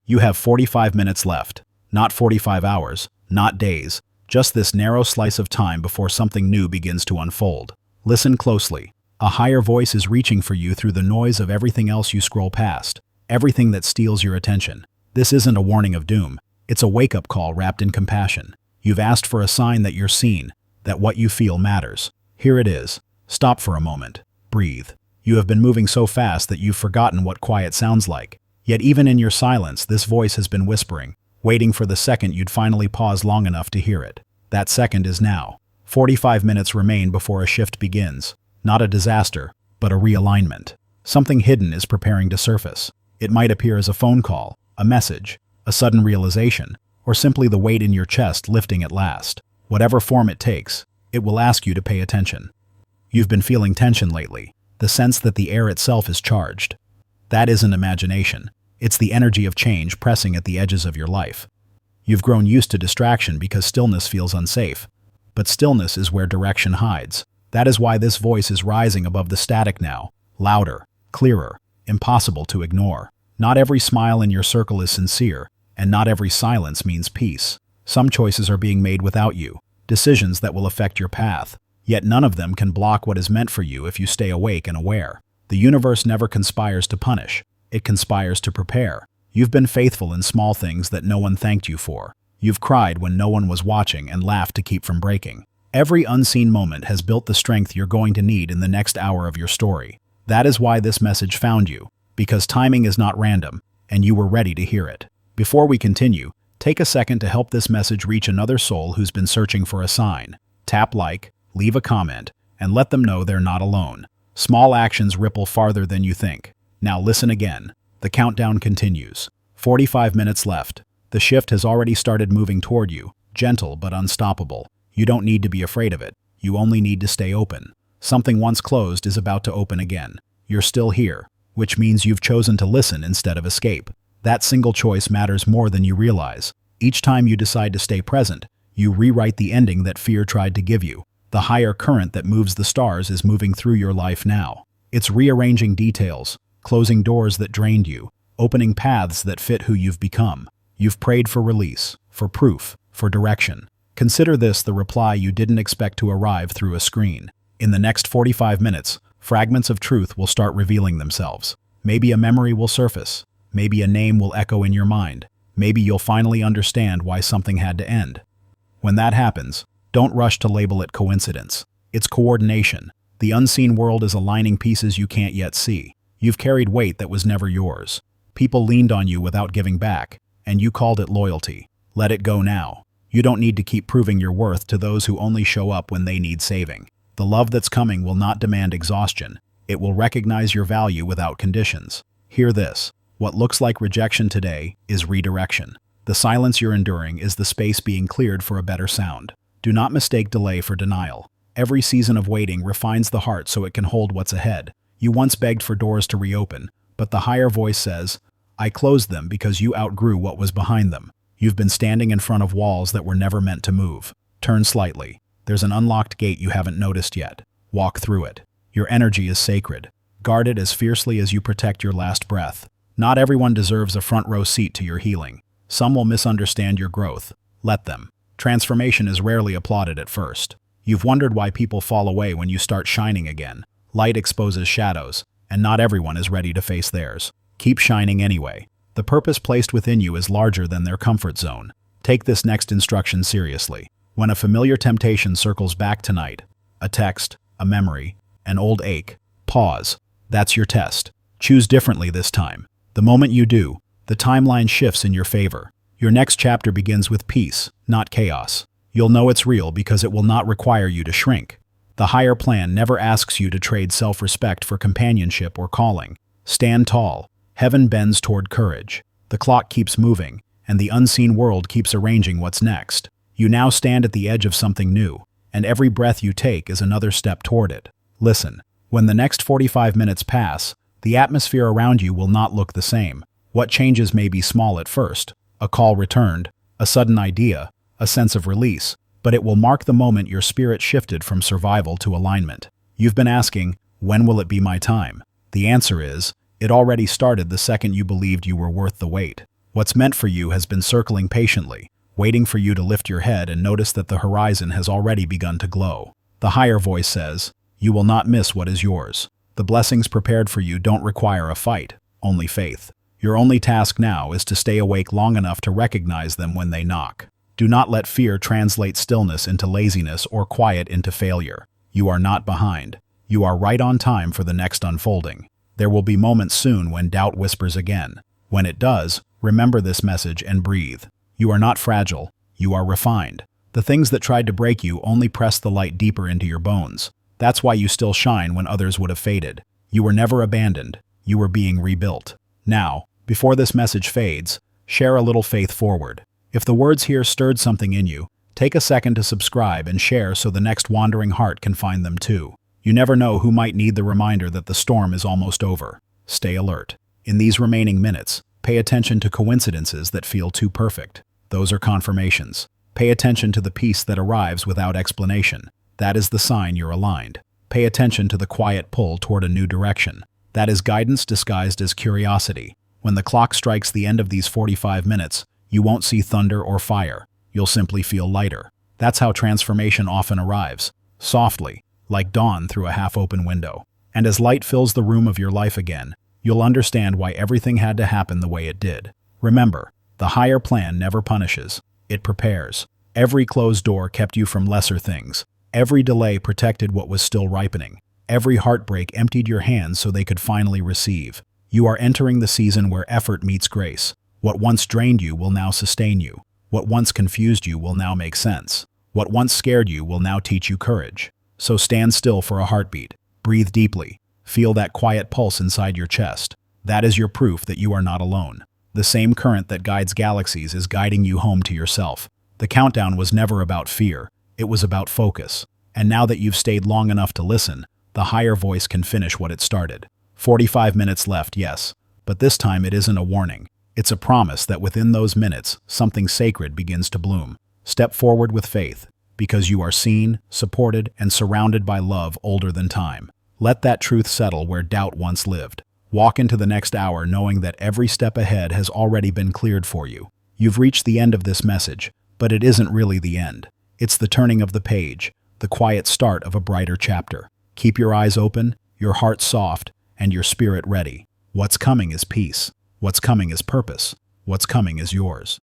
You have 45 minutes left, not 45 hours, not days, just this narrow slice of time before something new begins to unfold. Listen closely. A higher voice is reaching for you through the noise of everything else you scroll past, everything that steals your attention. This isn't a warning of doom. It's a wake-up call wrapped in compassion. You've asked for a sign that you're seen, that what you feel matters. Here it is. Stop for a moment. Breathe. You have been moving so fast that you've forgotten what quiet sounds like. Yet even in your silence, this voice has been whispering, waiting for the second you'd finally pause long enough to hear it. That second is now. 45 minutes remain before a shift begins. Not a disaster, but a realignment. Something hidden is preparing to surface. It might appear as a phone call, a message, a sudden realization, or simply the weight in your chest lifting at last. Whatever form it takes, it will ask you to pay attention. You've been feeling tension lately, the sense that the air itself is charged. That isn't imagination. It's the energy of change pressing at the edges of your life. You've grown used to distraction because stillness feels unsafe. But stillness is where direction hides. That is why this voice is rising above the static now, louder, clearer, impossible to ignore. Not every smile in your circle is sincere, and not every silence means peace. Some choices are being made without you, decisions that will affect your path. Yet none of them can block what is meant for you if you stay awake and aware. The universe never conspires to punish. It conspires to prepare. You've been faithful in small things that no one thanked you for. You've cried when no one was watching and laughed to keep from breaking. Every unseen moment has built the strength you're going to need in the next hour of your story. That is why this message found you, because timing is not random, and you were ready to hear it. Before we continue, take a second to help this message reach another soul who's been searching for a sign. Tap like, leave a comment, and let them know they're not alone. Small actions ripple farther than you think. Now listen again. The countdown continues. 45 minutes left. The shift has already started moving toward you, gentle but unstoppable. You don't need to be afraid of it. You only need to stay open. Something once closed is about to open again. You're still here, which means you've chosen to listen instead of escape. That single choice matters more than you realize. Each time you decide to stay present, you rewrite the ending that fear tried to give you. The higher current that moves the stars is moving through your life now. It's rearranging details, closing doors that drained you, opening paths that fit who you've become. You've prayed for release, for proof, for direction. Consider this the reply you didn't expect to arrive through a screen. In the next 45 minutes, fragments of truth will start revealing themselves. Maybe a memory will surface. Maybe a name will echo in your mind. Maybe you'll finally understand why something had to end. When that happens, don't rush to label it coincidence. It's coordination. The unseen world is aligning pieces you can't yet see. You've carried weight that was never yours. People leaned on you without giving back, and you called it loyalty. Let it go now. You don't need to keep proving your worth to those who only show up when they need saving. The love that's coming will not demand exhaustion. It will recognize your value without conditions. Hear this. What looks like rejection today is redirection. The silence you're enduring is the space being cleared for a better sound. Do not mistake delay for denial. Every season of waiting refines the heart so it can hold what's ahead. You once begged for doors to reopen, but the higher voice says, I closed them because you outgrew what was behind them. You've been standing in front of walls that were never meant to move. Turn slightly. There's an unlocked gate you haven't noticed yet. Walk through it. Your energy is sacred. Guard it as fiercely as you protect your last breath. Not everyone deserves a front row seat to your healing. Some will misunderstand your growth. Let them. Transformation is rarely applauded at first. You've wondered why people fall away when you start shining again. Light exposes shadows, and not everyone is ready to face theirs. Keep shining anyway. The purpose placed within you is larger than their comfort zone. Take this next instruction seriously. When a familiar temptation circles back tonight, a text, a memory, an old ache, pause. That's your test. Choose differently this time. The moment you do, the timeline shifts in your favor. Your next chapter begins with peace, not chaos. You'll know it's real because it will not require you to shrink. The higher plan never asks you to trade self-respect for companionship or calling. Stand tall. Heaven bends toward courage. The clock keeps moving, and the unseen world keeps arranging what's next. You now stand at the edge of something new, and every breath you take is another step toward it. Listen. When the next 45 minutes pass, the atmosphere around you will not look the same. What changes may be small at first. A call returned, a sudden idea, a sense of release, but it will mark the moment your spirit shifted from survival to alignment. You've been asking, when will it be my time? The answer is, it already started the second you believed you were worth the wait. What's meant for you has been circling patiently, waiting for you to lift your head and notice that the horizon has already begun to glow. The higher voice says, "You will not miss what is yours." The blessings prepared for you don't require a fight, only faith. Your only task now is to stay awake long enough to recognize them when they knock. Do not let fear translate stillness into laziness or quiet into failure. You are not behind. You are right on time for the next unfolding. There will be moments soon when doubt whispers again. When it does, remember this message and breathe. You are not fragile. You are refined. The things that tried to break you only pressed the light deeper into your bones. That's why you still shine when others would have faded. You were never abandoned. You were being rebuilt. Now, before this message fades, share a little faith forward. If the words here stirred something in you, take a second to subscribe and share so the next wandering heart can find them too. You never know who might need the reminder that the storm is almost over. Stay alert. In these remaining minutes, pay attention to coincidences that feel too perfect. Those are confirmations. Pay attention to the peace that arrives without explanation. That is the sign you're aligned. Pay attention to the quiet pull toward a new direction. That is guidance disguised as curiosity. When the clock strikes the end of these 45 minutes, you won't see thunder or fire. You'll simply feel lighter. That's how transformation often arrives. Softly, like dawn through a half-open window. And as light fills the room of your life again, you'll understand why everything had to happen the way it did. Remember, the higher plan never punishes. It prepares. Every closed door kept you from lesser things. Every delay protected what was still ripening. Every heartbreak emptied your hands so they could finally receive. You are entering the season where effort meets grace. What once drained you will now sustain you. What once confused you will now make sense. What once scared you will now teach you courage. So stand still for a heartbeat. Breathe deeply. Feel that quiet pulse inside your chest. That is your proof that you are not alone. The same current that guides galaxies is guiding you home to yourself. The countdown was never about fear. It was about focus. And now that you've stayed long enough to listen, the higher voice can finish what it started. 45 minutes left, yes. But this time it isn't a warning. It's a promise that within those minutes, something sacred begins to bloom. Step forward with faith, because you are seen, supported, and surrounded by love older than time. Let that truth settle where doubt once lived. Walk into the next hour knowing that every step ahead has already been cleared for you. You've reached the end of this message, but it isn't really the end. It's the turning of the page, the quiet start of a brighter chapter. Keep your eyes open, your heart soft, and your spirit ready. What's coming is peace. What's coming is purpose. What's coming is yours.